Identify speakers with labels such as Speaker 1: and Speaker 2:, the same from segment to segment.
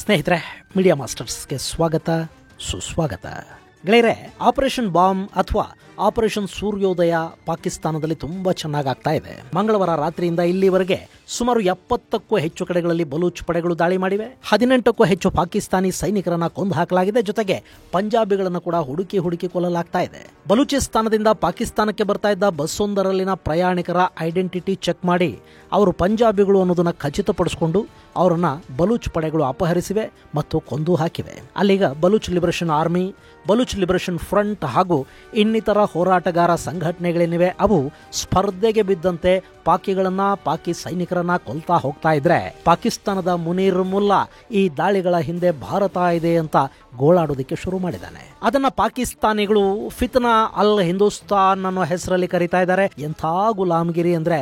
Speaker 1: ಸ್ನೇಹಿತರೆ, ಮೀಡಿಯಾ ಮಾಸ್ಟರ್ಸ್ಗೆ ಸ್ವಾಗತ ಸುಸ್ವಾಗತ. ಗೆಳೆಯರೆ, ಆಪರೇಷನ್ ಬಾಂಬ್ ಅಥವಾ ಆಪರೇಷನ್ ಸೂರ್ಯೋದಯ ಪಾಕಿಸ್ತಾನದಲ್ಲಿ ತುಂಬಾ ಚೆನ್ನಾಗಿ ಆಗ್ತಾ ಇದೆ. ಮಂಗಳವಾರ ರಾತ್ರಿಯಿಂದ ಇಲ್ಲಿವರೆಗೆ ಸುಮಾರು 70ಕ್ಕೂ ಹೆಚ್ಚು ಕಡೆಗಳಲ್ಲಿ ಬಲೂಚ್ ಪಡೆಗಳು ದಾಳಿ ಮಾಡಿವೆ. 18ಕ್ಕೂ ಹೆಚ್ಚು ಪಾಕಿಸ್ತಾನಿ ಸೈನಿಕರನ್ನ ಕೊಂದು ಹಾಕಲಾಗಿದೆ. ಜೊತೆಗೆ ಪಂಜಾಬಿಗಳನ್ನು ಕೂಡ ಹುಡುಕಿ ಕೊಲ್ಲಲಾಗ್ತಾ ಇದೆ. ಬಲೂಚಿಸ್ತಾನದಿಂದ ಪಾಕಿಸ್ತಾನಕ್ಕೆ ಬರ್ತಾ ಇದ್ದ ಬಸ್ಸೊಂದರಲ್ಲಿನ ಪ್ರಯಾಣಿಕರ ಐಡೆಂಟಿಟಿ ಚೆಕ್ ಮಾಡಿ ಅವರು ಪಂಜಾಬಿಗಳು ಅನ್ನೋದನ್ನ ಖಚಿತಪಡಿಸಿಕೊಂಡು ಅವರನ್ನ ಬಲೂಚ್ ಪಡೆಗಳು ಅಪಹರಿಸಿವೆ ಮತ್ತು ಕೊಂದು ಹಾಕಿವೆ. ಅಲ್ಲೀಗ Baloch liberation army, Baloch liberation front ಹಾಗೂ ಇನ್ನಿತರ ಹೋರಾಟಗಾರ ಸಂಘಟನೆಗಳೇನಿವೆ ಅವು ಸ್ಪರ್ಧೆಗೆ ಬಿದ್ದಂತೆ ಪಾಕಿ ಸೈನಿಕರನ್ನ ಕೊಲ್ತಾ ಹೋಗ್ತಾ ಇದ್ರೆ, ಪಾಕಿಸ್ತಾನದ ಮುನೀರ್ ಮುಲ್ಲಾ ಈ ದಾಳಿಗಳ ಹಿಂದೆ ಭಾರತ ಇದೆ ಅಂತ ಗೋಳಾಡೋದಕ್ಕೆ ಶುರು ಮಾಡಿದ್ದಾನೆ. ಅದನ್ನ ಪಾಕಿಸ್ತಾನಿಗಳು ಫಿತ್ನಾ ಅಲ್ ಹಿಂದೂಸ್ತಾನ್ ಅನ್ನೋ ಹೆಸರಲ್ಲಿ ಕರೀತಾ ಇದ್ದಾರೆ. ಎಂಥ ಗುಲಾಮಗಿರಿ ಅಂದ್ರೆ,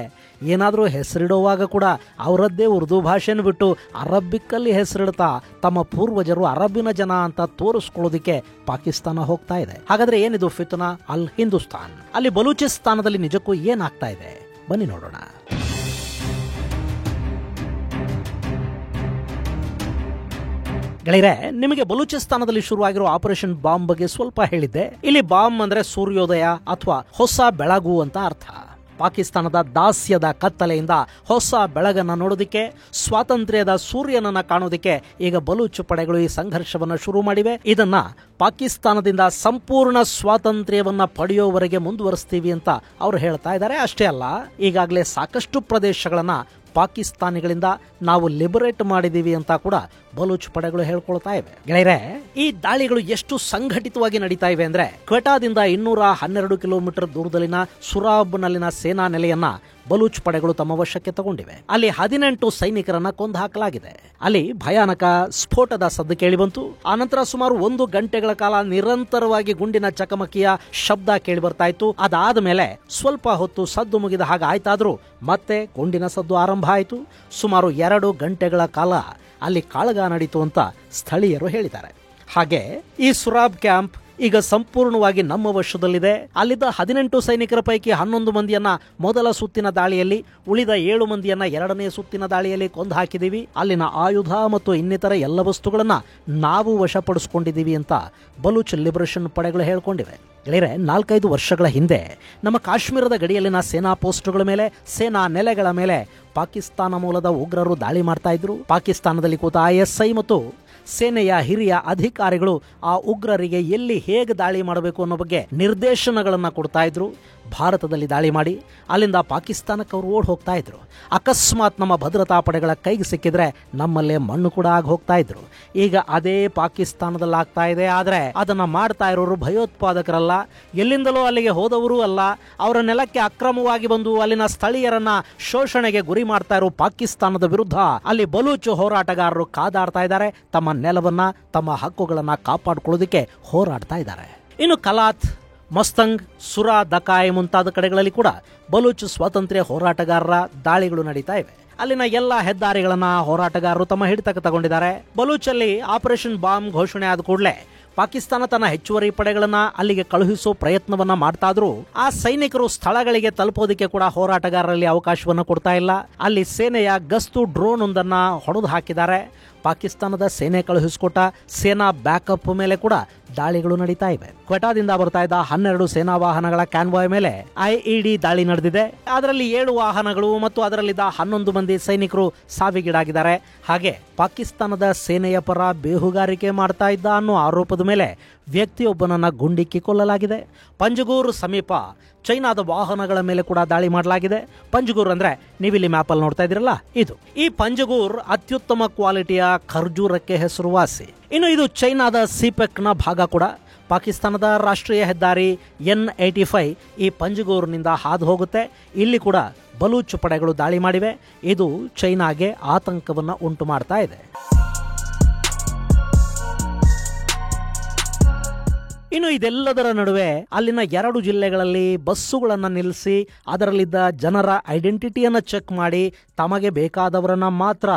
Speaker 1: ಏನಾದರೂ ಹೆಸರಿಡುವಾಗ ಕೂಡ ಅವರದ್ದೇ ಉರ್ದು ಭಾಷೆನ ಬಿಟ್ಟು ಅರಬ್ಬಿಕ್ಕಲ್ಲಿ ಹೆಸರಿಡ್ತಾ ತಮ್ಮ ಪೂರ್ವಜರು ಅರಬ್ಬಿನ ಜನ ಅಂತ ತೋರಿಸ್ಕೊಳ್ಳೋದಿಕ್ಕೆ ಪಾಕಿಸ್ತಾನ ಹೋಗ್ತಾ ಇದೆ. ಹಾಗಾದ್ರೆ ಏನಿದು ಫಿತ್ನಾ ಅಲ್ ಹಿಂದೂಸ್ತಾನ್? ಅಲ್ಲಿ ಬಲೂಚಿಸ್ತಾನದಲ್ಲಿ ನಿಜಕ್ಕೂ ಏನಾಗ್ತಾ ಇದೆ ಬನ್ನಿ ನೋಡೋಣ. ಗೆಳೆಯರೆ, ನಿಮಗೆ ಬಲೂಚಿಸ್ತಾನದಲ್ಲಿ ಶುರುವಾಗಿರೋ ಆಪರೇಷನ್ ಬಾಂಬ್ ಬಗ್ಗೆ ಸ್ವಲ್ಪ ಹೇಳಿದ್ದೆ. ಇಲ್ಲಿ ಬಾಂಬ್ ಅಂದ್ರೆ ಸೂರ್ಯೋದಯ ಅಥವಾ ಹೊಸ ಬೆಳಗು ಅಂತ ಅರ್ಥ. ಪಾಕಿಸ್ತಾನದ ದಾಸ್ಯದ ಕತ್ತಲೆಯಿಂದ ಹೊಸ ಬೆಳಗನ್ನ ನೋಡೋದಿಕ್ಕೆ, ಸ್ವಾತಂತ್ರ್ಯದ ಸೂರ್ಯನನ್ನ ಕಾಣೋದಿಕ್ಕೆ ಈಗ ಬಲೂಚ್ ಪಡೆಗಳು ಈ ಸಂಘರ್ಷವನ್ನ ಶುರು ಮಾಡಿವೆ. ಇದನ್ನ ಪಾಕಿಸ್ತಾನದಿಂದ ಸಂಪೂರ್ಣ ಸ್ವಾತಂತ್ರ್ಯವನ್ನ ಪಡೆಯೋವರೆಗೆ ಮುಂದುವರಿಸ್ತೀವಿ ಅಂತ ಅವರು ಹೇಳ್ತಾ ಇದ್ದಾರೆ. ಅಷ್ಟೇ ಅಲ್ಲ, ಈಗಾಗಲೇ ಸಾಕಷ್ಟು ಪ್ರದೇಶಗಳನ್ನ ಪಾಕಿಸ್ತಾನಿಗಳಿಂದ ನಾವು ಲಿಬರೇಟ್ ಮಾಡಿದೀವಿ ಅಂತ ಕೂಡ ಬಲೂಚ್ ಪಡೆಗಳು ಹೇಳ್ಕೊಳ್ತಾ ಇವೆ. ಗೆಳೆಯರೆ, ಈ ದಾಳಿಗಳು ಎಷ್ಟು ಸಂಘಟಿತವಾಗಿ ನಡೀತಾ ಇವೆ ಅಂದ್ರೆ, ಕ್ವೆಟಾದಿಂದ 212 ಕಿಲೋಮೀಟರ್ ದೂರದಲ್ಲಿನ ಸುರಾಬ್ನಲ್ಲಿನ ಸೇನಾ ನೆಲೆಯನ್ನ ಬಲೂಚ್ ಪಡೆಗಳು ತಮ್ಮ ವಶಕ್ಕೆ ತಗೊಂಡಿವೆ. ಅಲ್ಲಿ 18 ಸೈನಿಕರನ್ನ ಕೊಂದು ಹಾಕಲಾಗಿದೆ. ಅಲ್ಲಿ ಭಯಾನಕ ಸ್ಫೋಟದ ಸದ್ದು ಕೇಳಿಬಂತು. ಆನಂತರ ಸುಮಾರು 1 ಗಂಟೆಗಳ ಕಾಲ ನಿರಂತರವಾಗಿ ಗುಂಡಿನ ಚಕಮಕಿಯ ಶಬ್ದ ಕೇಳಿ ಬರ್ತಾ ಇತ್ತು. ಅದಾದ ಮೇಲೆ ಸ್ವಲ್ಪ ಹೊತ್ತು ಸದ್ದು ಮುಗಿದ ಹಾಗೆ ಆಯ್ತಾದ್ರೂ ಮತ್ತೆ ಗುಂಡಿನ ಸದ್ದು ಆರಂಭ ಆಯಿತು. ಸುಮಾರು 2 ಗಂಟೆಗಳ ಕಾಲ ಅಲ್ಲಿ ಕಾಳಗ ನಡೀತು ಅಂತ ಸ್ಥಳೀಯರು ಹೇಳಿದ್ದಾರೆ. ಹಾಗೆ ಈ ಸುರಾಬ್ ಕ್ಯಾಂಪ್ ಈಗ ಸಂಪೂರ್ಣವಾಗಿ ನಮ್ಮ ವಶದಲ್ಲಿದೆ. ಅಲ್ಲಿದ್ದ 18 ಸೈನಿಕರ ಪೈಕಿ 11 ಮಂದಿಯನ್ನ ಮೊದಲ ಸುತ್ತಿನ ದಾಳಿಯಲ್ಲಿ, ಉಳಿದ 7 ಮಂದಿಯನ್ನ 2ನೇ ಸುತ್ತಿನ ದಾಳಿಯಲ್ಲಿ ಕೊಂದು ಹಾಕಿದೀವಿ. ಅಲ್ಲಿನ ಆಯುಧ ಮತ್ತು ಇನ್ನಿತರ ಎಲ್ಲ ವಸ್ತುಗಳನ್ನ ನಾವು ವಶಪಡಿಸಿಕೊಂಡಿದ್ದೀವಿ ಅಂತ ಬಲೂಚ್ ಲಿಬರೇಷನ್ ಪಡೆಗಳು ಹೇಳ್ಕೊಂಡಿವೆ. ಗೆಳೆಯರೆ, 4-5 ವರ್ಷಗಳ ಹಿಂದೆ ನಮ್ಮ ಕಾಶ್ಮೀರದ ಗಡಿಯಲ್ಲಿನ ಸೇನಾ ಪೋಸ್ಟ್ಗಳ ಮೇಲೆ, ಸೇನಾ ನೆಲೆಗಳ ಮೇಲೆ ಪಾಕಿಸ್ತಾನ ಮೂಲದ ಉಗ್ರರು ದಾಳಿ ಮಾಡ್ತಾ ಇದ್ರು. ಪಾಕಿಸ್ತಾನದಲ್ಲಿ ಕೂತ ISI ಮತ್ತು ಸೇನೆಯ ಹಿರಿಯ ಅಧಿಕಾರಿಗಳು ಆ ಉಗ್ರರಿಗೆ ಎಲ್ಲಿ ಹೇಗೆ ದಾಳಿ ಮಾಡಬೇಕು ಅನ್ನೋ ಬಗ್ಗೆ ನಿರ್ದೇಶನಗಳನ್ನ ಕೊಡ್ತಾ ಇದ್ರು. ಭಾರತದಲ್ಲಿ ದಾಳಿ ಮಾಡಿ ಅಲ್ಲಿಂದ ಪಾಕಿಸ್ತಾನಕ್ಕೆ ಅವರು ಓಡ್ ಹೋಗ್ತಾ ಇದ್ರು. ಅಕಸ್ಮಾತ್ ನಮ್ಮ ಭದ್ರತಾ ಪಡೆಗಳ ಕೈಗೆ ಸಿಕ್ಕಿದ್ರೆ ನಮ್ಮಲ್ಲೇ ಮಣ್ಣು ಕೂಡ ಆಗಿ ಹೋಗ್ತಾ ಇದ್ರು. ಈಗ ಅದೇ ಪಾಕಿಸ್ತಾನದಲ್ಲಿ ಆಗ್ತಾ ಇದೆ. ಆದ್ರೆ ಅದನ್ನ ಮಾಡ್ತಾ ಇರೋರು ಭಯೋತ್ಪಾದಕರಲ್ಲ, ಎಲ್ಲಿಂದಲೋ ಅಲ್ಲಿಗೆ ಹೋದವರು ಅಲ್ಲ. ಅವರ ನೆಲಕ್ಕೆ ಅಕ್ರಮವಾಗಿ ಬಂದು ಅಲ್ಲಿನ ಸ್ಥಳೀಯರನ್ನ ಶೋಷಣೆಗೆ ಗುರಿ ಮಾಡ್ತಾ ಇರೋ ಪಾಕಿಸ್ತಾನದ ವಿರುದ್ಧ ಅಲ್ಲಿ ಬಲೂಚ್ ಹೋರಾಟಗಾರರು ಕಾದಾಡ್ತಾ ಇದ್ದಾರೆ. ತಮ್ಮ ನೆಲವನ್ನ, ತಮ್ಮ ಹಕ್ಕುಗಳನ್ನ ಕಾಪಾಡಿಕೊಳ್ಳೋದಕ್ಕೆ ಹೋರಾಡ್ತಾ ಇದ್ದಾರೆ. ಇನ್ನು ಕಲಾತ್, ಮಸ್ತಂಗ್, ಸುರಾ, ದಕಾಯ್ ಮುಂತಾದ ಕಡೆಗಳಲ್ಲಿ ಕೂಡ ಬಲೂಚ್ ಸ್ವಾತಂತ್ರ್ಯ ಹೋರಾಟಗಾರರ ದಾಳಿಗಳು ನಡೀತಾ ಇವೆ. ಅಲ್ಲಿನ ಎಲ್ಲಾ ಹೆದ್ದಾರಿಗಳನ್ನ ಹೋರಾಟಗಾರರು ತಮ್ಮ ಹಿಡಿತಕ್ಕೆ ತಗೊಂಡಿದ್ದಾರೆ. ಬಲೂಚಲ್ಲಿ ಆಪರೇಷನ್ ಬಾಂಬ್ ಘೋಷಣೆ ಆದ ಕೂಡಲೇ ಪಾಕಿಸ್ತಾನ ತನ್ನ ಹೆಚ್ಚುವರಿ ಪಡೆಗಳನ್ನ ಅಲ್ಲಿಗೆ ಕಳುಹಿಸೋ ಪ್ರಯತ್ನವನ್ನ ಮಾಡ್ತಾ ಇದ್ರು. ಆ ಸೈನಿಕರು ಸ್ಥಳಗಳಿಗೆ ತಲುಪೋದಕ್ಕೆ ಕೂಡ ಹೋರಾಟಗಾರರಲ್ಲಿ ಅವಕಾಶವನ್ನ ಕೊಡ್ತಾ ಇಲ್ಲ. ಅಲ್ಲಿ ಸೇನೆಯ ಗಸ್ತು ಡ್ರೋನ್ ಒಂದನ್ನ ಹೊಡೆದು ಹಾಕಿದ್ದಾರೆ. ಪಾಕಿಸ್ತಾನದ ಸೇನೆ ಕಳುಹಿಸಿಕೊಟ್ಟ ಸೇನಾ ಬ್ಯಾಕಪ್ ಮೇಲೆ ಕೂಡ ದಾಳಿಗಳು ನಡೀತಾ ಇವೆ. ಕ್ವೆಟಾದಿಂದ ಬರ್ತಾ ಇದ್ದ 12 ಸೇನಾ ವಾಹನಗಳ ಕ್ಯಾನ್ವಾಯ್ ಮೇಲೆ IED ದಾಳಿ ನಡೆದಿದೆ. ಅದರಲ್ಲಿ 7 ವಾಹನಗಳು ಮತ್ತು ಅದರಲ್ಲಿದ್ದ 11 ಮಂದಿ ಸೈನಿಕರು ಸಾವಿಗೀಡಾಗಿದ್ದಾರೆ. ಹಾಗೆ ಪಾಕಿಸ್ತಾನದ ಸೇನೆಯ ಪರ ಬೇಹುಗಾರಿಕೆ ಮಾಡ್ತಾ ಇದ್ದ ಅನ್ನೋ ಆರೋಪದ ಮೇಲೆ ವ್ಯಕ್ತಿಯೊಬ್ಬನನ್ನ ಗುಂಡಿಕ್ಕಿ ಕೊಲ್ಲಲಾಗಿದೆ. ಪಂಜಗೂರ್ ಸಮೀಪ ಚೈನಾದ ವಾಹನಗಳ ಮೇಲೆ ಕೂಡ ದಾಳಿ ಮಾಡಲಾಗಿದೆ. ಪಂಜಗೂರ್ ಅಂದ್ರೆ ನೀವಿಲ್ಲಿ ಮ್ಯಾಪಲ್ಲಿ ನೋಡ್ತಾ ಇದ್ದೀರಲ್ಲ, ಇದು. ಈ ಪಂಜಗೂರ್ ಅತ್ಯುತ್ತಮ ಕ್ವಾಲಿಟಿಯ ಖರ್ಜೂರಕ್ಕೆ ಹೆಸರುವಾಸಿ. ಇನ್ನು ಇದು ಚೈನಾದ ಸಿಪೆಕ್ನ ಭಾಗ ಕೂಡ. ಪಾಕಿಸ್ತಾನದ ರಾಷ್ಟ್ರೀಯ ಹೆದ್ದಾರಿ N85 ಈ ಪಂಜಗೂರ್ನಿಂದ ಹಾದು ಹೋಗುತ್ತೆ. ಇಲ್ಲಿ ಕೂಡ ಬಲೂಚ್ ಪಡೆಗಳು ದಾಳಿ ಮಾಡಿವೆ. ಇದು ಚೈನಾಗೆ ಆತಂಕವನ್ನ ಉಂಟು ಮಾಡ್ತಾ ಇದೆ. ಇನ್ನು ಇದೆಲ್ಲದರ ನಡುವೆ ಅಲ್ಲಿನ 2 ಜಿಲ್ಲೆಗಳಲ್ಲಿ ಬಸ್ಸುಗಳನ್ನ ನಿಲ್ಲಿಸಿ ಅದರಲ್ಲಿದ್ದ ಜನರ ಐಡೆಂಟಿಟಿಯನ್ನ ಚೆಕ್ ಮಾಡಿ ತಮಗೆ ಬೇಕಾದವರನ್ನ ಮಾತ್ರ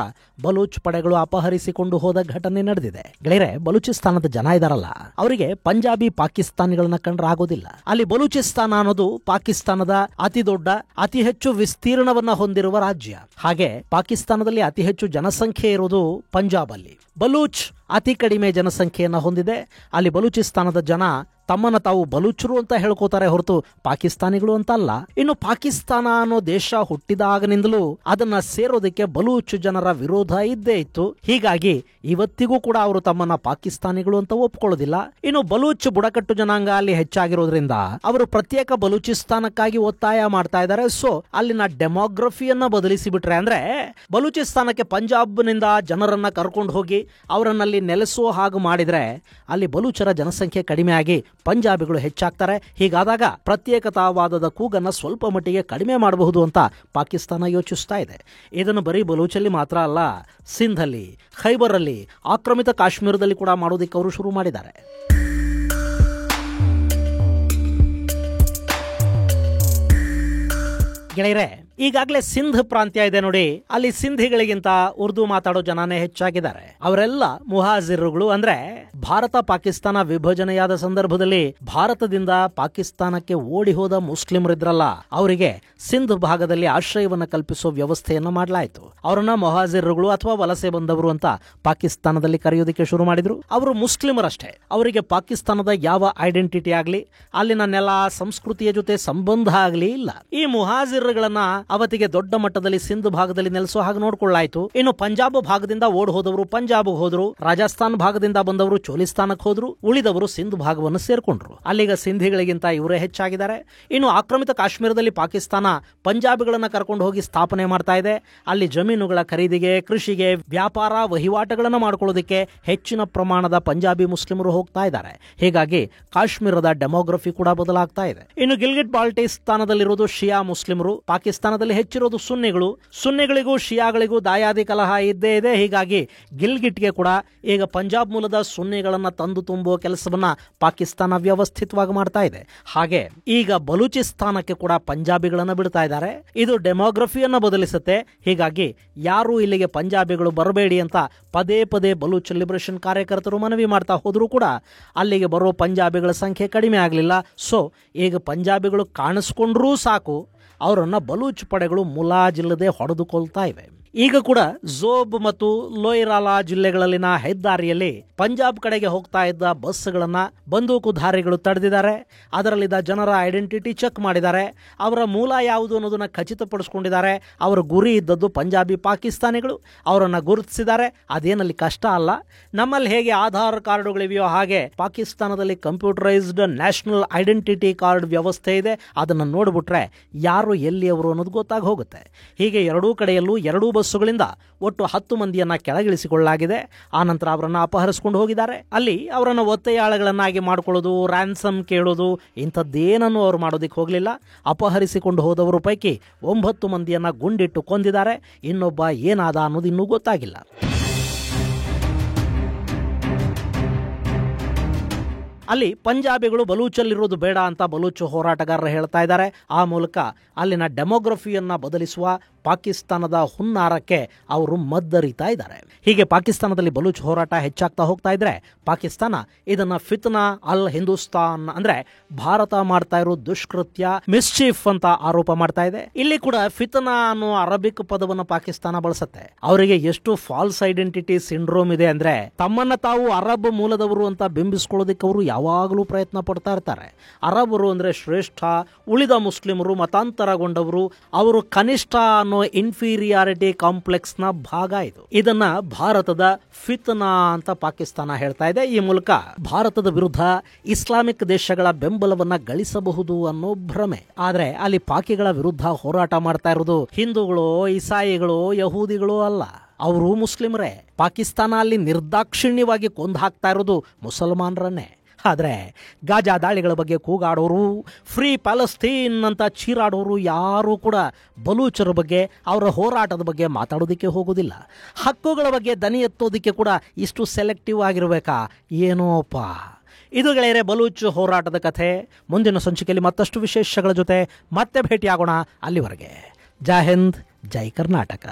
Speaker 1: ಬಲೂಚ್ ಪಡೆಗಳು ಅಪಹರಿಸಿಕೊಂಡು ಹೋದ ಘಟನೆ ನಡೆದಿದೆ. ಗೆಳೆಯರೆ, ಬಲೂಚಿಸ್ತಾನದ ಜನ ಇದಾರಲ್ಲ, ಅವರಿಗೆ ಪಂಜಾಬಿ ಪಾಕಿಸ್ತಾನಿಗಳನ್ನ ಕಂಡ್ರೆ ಆಗೋದಿಲ್ಲ. ಅಲ್ಲಿ ಬಲೂಚಿಸ್ತಾನ ಅನ್ನೋದು ಪಾಕಿಸ್ತಾನದ ಅತಿ ದೊಡ್ಡ, ಅತಿ ಹೆಚ್ಚು ವಿಸ್ತೀರ್ಣವನ್ನ ಹೊಂದಿರುವ ರಾಜ್ಯ. ಹಾಗೆ ಪಾಕಿಸ್ತಾನದಲ್ಲಿ ಅತಿ ಹೆಚ್ಚು ಜನಸಂಖ್ಯೆ ಇರುವುದು ಪಂಜಾಬ್ ಅಲ್ಲಿ. ಬಲೂಚ್ ಅತಿ ಕಡಿಮೆ ಜನಸಂಖ್ಯೆಯನ್ನ ಹೊಂದಿದೆ. ಅಲ್ಲಿ ಬಲೂಚಿಸ್ತಾನದ ಜನ ತಮ್ಮನ್ನ ತಾವು ಬಲೂಚರು ಅಂತ ಹೇಳ್ಕೋತಾರೆ ಹೊರತು ಪಾಕಿಸ್ತಾನಿಗಳು ಅಂತ ಅಲ್ಲ. ಇನ್ನು ಪಾಕಿಸ್ತಾನ ಅನ್ನೋ ದೇಶ ಹುಟ್ಟಿದಾಗನಿಂದಲೂ ಅದನ್ನ ಸೇರೋದಕ್ಕೆ ಬಲೂಚ್ ಜನರ ವಿರೋಧ ಇದ್ದೇ ಇತ್ತು. ಹೀಗಾಗಿ ಇವತ್ತಿಗೂ ಕೂಡ ಅವರು ತಮ್ಮನ್ನ ಪಾಕಿಸ್ತಾನಿಗಳು ಅಂತ ಒಪ್ಕೊಳ್ಳೋದಿಲ್ಲ. ಇನ್ನು ಬಲೂಚ್ ಬುಡಕಟ್ಟು ಜನಾಂಗ ಅಲ್ಲಿ ಹೆಚ್ಚಾಗಿರೋದ್ರಿಂದ ಅವರು ಪ್ರತ್ಯೇಕ ಬಲೂಚಿಸ್ತಾನಕ್ಕಾಗಿ ಒತ್ತಾಯ ಮಾಡ್ತಾ ಇದ್ದಾರೆ. ಸೊ ಅಲ್ಲಿನ ಡೆಮೋಗ್ರಫಿಯನ್ನ ಬದಲಿಸಿ ಬಿಟ್ರೆ, ಅಂದ್ರೆ ಬಲೂಚಿಸ್ತಾನಕ್ಕೆ ಪಂಜಾಬ್ನಿಂದ ಜನರನ್ನ ಕರ್ಕೊಂಡು ಹೋಗಿ ಅವರನ್ನಲ್ಲಿ ನೆಲೆಸುವ ಹಾಗೆ ಮಾಡಿದ್ರೆ ಅಲ್ಲಿ ಬಲೂಚರ ಜನಸಂಖ್ಯೆ ಕಡಿಮೆ ಆಗಿ ಪಂಜಾಬಿಗಳು ಹೆಚ್ಚಾಗ್ತಾರೆ. ಹೀಗಾದಾಗ ಪ್ರತ್ಯೇಕತಾವಾದದ ಕೂಗನ್ನ ಸ್ವಲ್ಪ ಮಟ್ಟಿಗೆ ಕಡಿಮೆ ಮಾಡಬಹುದು ಅಂತ ಪಾಕಿಸ್ತಾನ ಯೋಚಿಸ್ತಾ ಇದೆ. ಇದನ್ನು ಬರೀ ಬಲೂಚಲ್ಲಿ ಮಾತ್ರ ಅಲ್ಲ, ಸಿಂಧಲ್ಲಿ, ಖೈಬರ್ ಅಲ್ಲಿ, ಆಕ್ರಮಿತ ಕಾಶ್ಮೀರದಲ್ಲಿ ಕೂಡ ಮಾಡೋದಕ್ಕೆ ಅವರು ಶುರು ಮಾಡಿದ್ದಾರೆ. ಗೆಳೆಯರೆ, ಈಗಾಗಲೇ ಸಿಂಧ್ ಪ್ರಾಂತ್ಯ ಇದೆ ನೋಡಿ, ಅಲ್ಲಿ ಸಿಂಧಿಗಳಿಗಿಂತ ಉರ್ದು ಮಾತಾಡೋ ಜನಾನೇ ಹೆಚ್ಚಾಗಿದ್ದಾರೆ. ಅವರೆಲ್ಲ ಮುಹಾಜಿರುಗಳು. ಅಂದ್ರೆ ಭಾರತ ಪಾಕಿಸ್ತಾನ ವಿಭಜನೆಯಾದ ಸಂದರ್ಭದಲ್ಲಿ ಭಾರತದಿಂದ ಪಾಕಿಸ್ತಾನಕ್ಕೆ ಓಡಿ ಹೋದ ಮುಸ್ಲಿಮರಿದ್ರಲ್ಲ, ಅವರಿಗೆ ಸಿಂಧ್ ಭಾಗದಲ್ಲಿ ಆಶ್ರಯವನ್ನ ಕಲ್ಪಿಸೋ ವ್ಯವಸ್ಥೆಯನ್ನ ಮಾಡಲಾಯಿತು. ಅವರನ್ನ ಮುಹಾಜಿರುಗಳು ಅಥವಾ ವಲಸೆ ಬಂದವರು ಅಂತ ಪಾಕಿಸ್ತಾನದಲ್ಲಿ ಕರೆಯೋದಕ್ಕೆ ಶುರು ಮಾಡಿದ್ರು. ಅವರು ಮುಸ್ಲಿಮರಷ್ಟೇ, ಅವರಿಗೆ ಪಾಕಿಸ್ತಾನದ ಯಾವ ಐಡೆಂಟಿಟಿ ಆಗ್ಲಿ, ಅಲ್ಲಿನ ನೆಲ ಸಂಸ್ಕೃತಿಯ ಜೊತೆ ಸಂಬಂಧ ಆಗ್ಲಿ ಇಲ್ಲ. ಈ ಮುಹಾಜಿರುಗಳನ್ನ ಅವತ್ತಿಗೆ ದೊಡ್ಡ ಮಟ್ಟದಲ್ಲಿ ಸಿಂಧ್ ಭಾಗದಲ್ಲಿ ನೆಲೆಸೋ ಹಾಗೆ ನೋಡ್ಕೊಳ್ಳಾಯ್ತು. ಇನ್ನು ಪಂಜಾಬ್ ಭಾಗದಿಂದ ಓಡ್ ಹೋದವರು ಪಂಜಾಬ್ ಹೋದ್ರು, ರಾಜಸ್ಥಾನ್ ಭಾಗದಿಂದ ಬಂದವರು ಚೋಲಿಸ್ತಾನಕ್ಕೆ ಹೋದ್ರು, ಉಳಿದವರು ಸಿಂಧ್ ಭಾಗವನ್ನು ಸೇರ್ಕೊಂಡ್ರು. ಅಲ್ಲಿಗ ಸಿಂಧಿಗಳಿಗಿಂತ ಇವರೇ ಹೆಚ್ಚಾಗಿದ್ದಾರೆ. ಇನ್ನು ಆಕ್ರಮಿತ ಕಾಶ್ಮೀರದಲ್ಲಿ ಪಾಕಿಸ್ತಾನ ಪಂಜಾಬಿಗಳನ್ನ ಕರ್ಕೊಂಡು ಹೋಗಿ ಸ್ಥಾಪನೆ ಮಾಡ್ತಾ ಇದೆ. ಅಲ್ಲಿ ಜಮೀನುಗಳ ಖರೀದಿಗೆ, ಕೃಷಿಗೆ, ವ್ಯಾಪಾರ ವಹಿವಾಟುಗಳನ್ನು ಮಾಡ್ಕೊಳ್ಳೋದಕ್ಕೆ ಹೆಚ್ಚಿನ ಪ್ರಮಾಣದ ಪಂಜಾಬಿ ಮುಸ್ಲಿಮರು ಹೋಗ್ತಾ ಇದ್ದಾರೆ. ಹೀಗಾಗಿ ಕಾಶ್ಮೀರದ ಡೆಮೋಗ್ರಫಿ ಕೂಡ ಬದಲಾಗ್ತಾ ಇದೆ. ಇನ್ನು ಗಿಲ್ಗಿಟ್ ಬಾಲ್ಟಿಸ್ತಾನದಲ್ಲಿರೋದು ಶಿಯಾ ಮುಸ್ಲಿಮರು, ಪಾಕಿಸ್ತಾನದಲ್ಲಿ ಹೆಚ್ಚಿರೋದು ಸುನ್ನಿಗಳು. ಸುನ್ನಿಗಳಿಗೂ ಶಿಯಾಗಳಿಗೂ ದಾಯಾದಿ ಕಲಹ ಇದ್ದೇ ಇದೆ. ಹೀಗಾಗಿ ಗಿಲ್ಗಿಟ್ಗೆ ಕೂಡ ಈಗ ಪಂಜಾಬ್ ಮೂಲದ ಸುನ್ನಿಗಳನ್ನ ತಂದು ತುಂಬುವ ಕೆಲಸವನ್ನ ಪಾಕಿಸ್ತಾನ ವ್ಯವಸ್ಥಿತವಾಗಿ ಮಾಡ್ತಾ ಇದೆ. ಹಾಗೆ ಈಗ ಬಲೂಚಿಸ್ತಾನಕ್ಕೆ ಕೂಡ ಪಂಜಾಬಿಗಳನ್ನ ಬಿಡ್ತಾ ಇದ್ದಾರೆ. ಇದು ಡೆಮೋಗ್ರಫಿಯನ್ನ ಬದಲಿಸುತ್ತೆ. ಹೀಗಾಗಿ ಯಾರು ಇಲ್ಲಿಗೆ ಪಂಜಾಬಿಗಳು ಬರಬೇಡಿ ಅಂತ ಪದೇ ಪದೇ ಬಲೂಚ್ ಲಿಬರೇಷನ್ ಕಾರ್ಯಕರ್ತರು ಮನವಿ ಮಾಡ್ತಾ ಹೋದ್ರೂ ಕೂಡ ಅಲ್ಲಿಗೆ ಬರೋ ಪಂಜಾಬಿಗಳ ಸಂಖ್ಯೆ ಕಡಿಮೆ ಆಗಲಿಲ್ಲ. ಸೊ ಈಗ ಪಂಜಾಬಿಗಳು ಕಾಣಿಸ್ಕೊಂಡ್ರೂ ಸಾಕು, ಅವರನ್ನ ಬಲೂಚ್ ಪಡೆಗಳು ಮುಲಾಜಿಲ್ಲದೆ ಹೊಡೆದುಕೊಳ್ತಾ ಇವೆ. ಈಗ ಕೂಡ ಝೋಬ್ ಮತ್ತು ಲೋಯ್ರಾಲಾ ಜಿಲ್ಲೆಗಳಲ್ಲಿನ ಹೆದ್ದಾರಿಯಲ್ಲಿ ಪಂಜಾಬ್ ಕಡೆಗೆ ಹೋಗ್ತಾ ಇದ್ದ ಬಸ್ಗಳನ್ನ ಬಂದೂಕುಧಾರಿಗಳು ತಡೆದಿದ್ದಾರೆ. ಅದರಲ್ಲಿದ್ದ ಜನರ ಐಡೆಂಟಿಟಿ ಚೆಕ್ ಮಾಡಿದ್ದಾರೆ. ಅವರ ಮೂಲ ಯಾವುದು ಅನ್ನೋದನ್ನ ಖಚಿತಪಡಿಸಿಕೊಂಡಿದ್ದಾರೆ. ಅವರ ಗುರಿ ಇದ್ದದ್ದು ಪಂಜಾಬಿ ಪಾಕಿಸ್ತಾನಿಗಳು. ಅವರನ್ನ ಗುರುತಿಸಿದ್ದಾರೆ. ಅದೇನಲ್ಲಿ ಕಷ್ಟ ಅಲ್ಲ. ನಮ್ಮಲ್ಲಿ ಹೇಗೆ ಆಧಾರ್ ಕಾರ್ಡುಗಳಿವೆಯೋ ಹಾಗೆ ಪಾಕಿಸ್ತಾನದಲ್ಲಿ ಕಂಪ್ಯೂಟರೈಸ್ಡ್ ನ್ಯಾಷನಲ್ ಐಡೆಂಟಿಟಿ ಕಾರ್ಡ್ ವ್ಯವಸ್ಥೆ ಇದೆ. ಅದನ್ನು ನೋಡ್ಬಿಟ್ರೆ ಯಾರು ಎಲ್ಲಿಯವರು ಅನ್ನೋದು ಗೊತ್ತಾಗಿ ಹೋಗುತ್ತೆ. ಹೀಗೆ ಎರಡೂ ಕಡೆಯಲ್ಲೂ ಎರಡೂ ಬಸ್ಸುಗಳಿಂದ ಒಟ್ಟು 10 ಮಂದಿಯನ್ನ ಕೆಳಗಿಳಿಸಿಕೊಳ್ಳಲಾಗಿದೆ. ಆನಂತರ ಅವರನ್ನು ಅಪಹರಿಸಿಕೊಂಡು ಹೋಗಿದ್ದಾರೆ. ಅಲ್ಲಿ ಅವರನ್ನು ಒತ್ತೆಯಾಳುಗಳನ್ನಾಗಿ ಮಾಡಿಕೊಳ್ಳೋದು, ರ್ಯಾನ್ಸಮ್ ಕೇಳೋದು ಇಂಥದ್ದೇನನ್ನು ಅವರು ಮಾಡೋದಕ್ಕೆ ಹೋಗಲಿಲ್ಲ. ಅಪಹರಿಸಿಕೊಂಡು ಹೋದವರ ಪೈಕಿ 9 ಮಂದಿಯನ್ನ ಗುಂಡಿಟ್ಟು ಕೊಂದಿದ್ದಾರೆ. ಇನ್ನೊಬ್ಬ ಏನಾದ ಅನ್ನೋದು ಇನ್ನೂ ಗೊತ್ತಾಗಿಲ್ಲ. ಅಲ್ಲಿ ಪಂಜಾಬಿಗಳು ಬಲೂಚಲ್ಲಿರೋದು ಬೇಡ ಅಂತ ಬಲೂಚ್ ಹೋರಾಟಗಾರರು ಹೇಳ್ತಾ ಇದ್ದಾರೆ. ಆ ಮೂಲಕ ಅಲ್ಲಿನ ಡೆಮೋಗ್ರಫಿಯನ್ನ ಬದಲಿಸುವ ಪಾಕಿಸ್ತಾನದ ಹುನ್ನಾರಕ್ಕೆ ಅವರು ಮದ್ದರಿತಾ ಇದ್ದಾರೆ. ಹೀಗೆ ಪಾಕಿಸ್ತಾನದಲ್ಲಿ ಬಲೂಚ್ ಹೋರಾಟ ಹೆಚ್ಚಾಗ್ತಾ ಹೋಗ್ತಾ ಇದ್ರೆ ಪಾಕಿಸ್ತಾನ ಇದನ್ನ ಫಿತ್ನಾ ಅಲ್ ಹಿಂದೂಸ್ತಾನ್, ಅಂದ್ರೆ ಭಾರತ ಮಾಡ್ತಾ ಇರೋ ದುಷ್ಕೃತ್ಯ, ಮಿಸ್ಚೀಫ್ ಅಂತ ಆರೋಪ ಮಾಡ್ತಾ ಇದೆ. ಇಲ್ಲಿ ಕೂಡ ಫಿತ್ನಾ ಅನ್ನೋ ಅರಬಿಕ್ ಪದವನ್ನು ಪಾಕಿಸ್ತಾನ ಬಳಸುತ್ತೆ. ಅವರಿಗೆ ಎಷ್ಟು ಫಾಲ್ಸ್ ಐಡೆಂಟಿಟಿ ಸಿಂಡ್ರೋಮ್ ಇದೆ ಅಂದ್ರೆ ತಮ್ಮನ್ನ ತಾವು ಅರಬ್ ಮೂಲದವರು ಅಂತ ಬಿಂಬಿಸ್ಕೊಳ್ಳೋದಕ್ಕೆ ಅವರು ಯಾವಾಗಲೂ ಪ್ರಯತ್ನ ಪಡ್ತಾ ಇರ್ತಾರೆ. ಅರಬರು ಅಂದ್ರೆ ಶ್ರೇಷ್ಠ, ಉಳಿದ ಮುಸ್ಲಿಮರು ಮತಾಂತರಗೊಂಡವರು, ಅವರು ಕನಿಷ್ಠ ಅನ್ನೋ ಇನ್ಫೀರಿಯಾರಿಟಿ ಕಾಂಪ್ಲೆಕ್ಸ್ ನ ಭಾಗ ಇದು. ಇದನ್ನ ಭಾರತದ ಫಿತ್ನಾ ಅಂತ ಪಾಕಿಸ್ತಾನ ಹೇಳ್ತಾ ಇದೆ. ಈ ಮೂಲಕ ಭಾರತದ ವಿರುದ್ಧ ಇಸ್ಲಾಮಿಕ್ ದೇಶಗಳ ಬೆಂಬಲವನ್ನ ಗಳಿಸಬಹುದು ಅನ್ನೋ ಭ್ರಮೆ. ಆದ್ರೆ ಅಲ್ಲಿ ಪಾಕಿಗಳ ವಿರುದ್ಧ ಹೋರಾಟ ಮಾಡ್ತಾ ಇರೋದು ಹಿಂದೂಗಳು, ಇಸಾಯಿಗಳು, ಯಹೂದಿಗಳು ಅಲ್ಲ, ಅವರು ಮುಸ್ಲಿಮರೇ. ಪಾಕಿಸ್ತಾನ ಅಲ್ಲಿ ನಿರ್ದಾಕ್ಷಿಣ್ಯವಾಗಿ ಕೊಂದು ಹಾಕ್ತಾ ಇರೋದು ಮುಸಲ್ಮಾನರನ್ನೇ. ಆದರೆ ಗಾಜಾ ದಾಳಿಗಳ ಬಗ್ಗೆ ಕೂಗಾಡೋರು, ಫ್ರೀ ಪ್ಯಾಲೆಸ್ತೀನ್ ಅಂತ ಚೀರಾಡೋರು ಯಾರೂ ಕೂಡ ಬಲೂಚರ ಬಗ್ಗೆ, ಅವರ ಹೋರಾಟದ ಬಗ್ಗೆ ಮಾತಾಡೋದಕ್ಕೆ ಹೋಗೋದಿಲ್ಲ. ಹಕ್ಕುಗಳ ಬಗ್ಗೆ ದನಿ ಎತ್ತೋದಕ್ಕೆ ಕೂಡ ಇಷ್ಟು ಸೆಲೆಕ್ಟಿವ್ ಆಗಿರಬೇಕಾ ಏನೋಪ್ಪ. ಇದು ಗೆಳೆಯರೆ ಬಲೂಚ್ ಹೋರಾಟದ ಕಥೆ. ಮುಂದಿನ ಸಂಚಿಕೆಯಲ್ಲಿ ಮತ್ತಷ್ಟು ವಿಶೇಷಗಳ ಜೊತೆ ಮತ್ತೆ ಭೇಟಿಯಾಗೋಣ. ಅಲ್ಲಿವರೆಗೆ ಜೈ ಹಿಂದ್, ಜೈ ಕರ್ನಾಟಕ.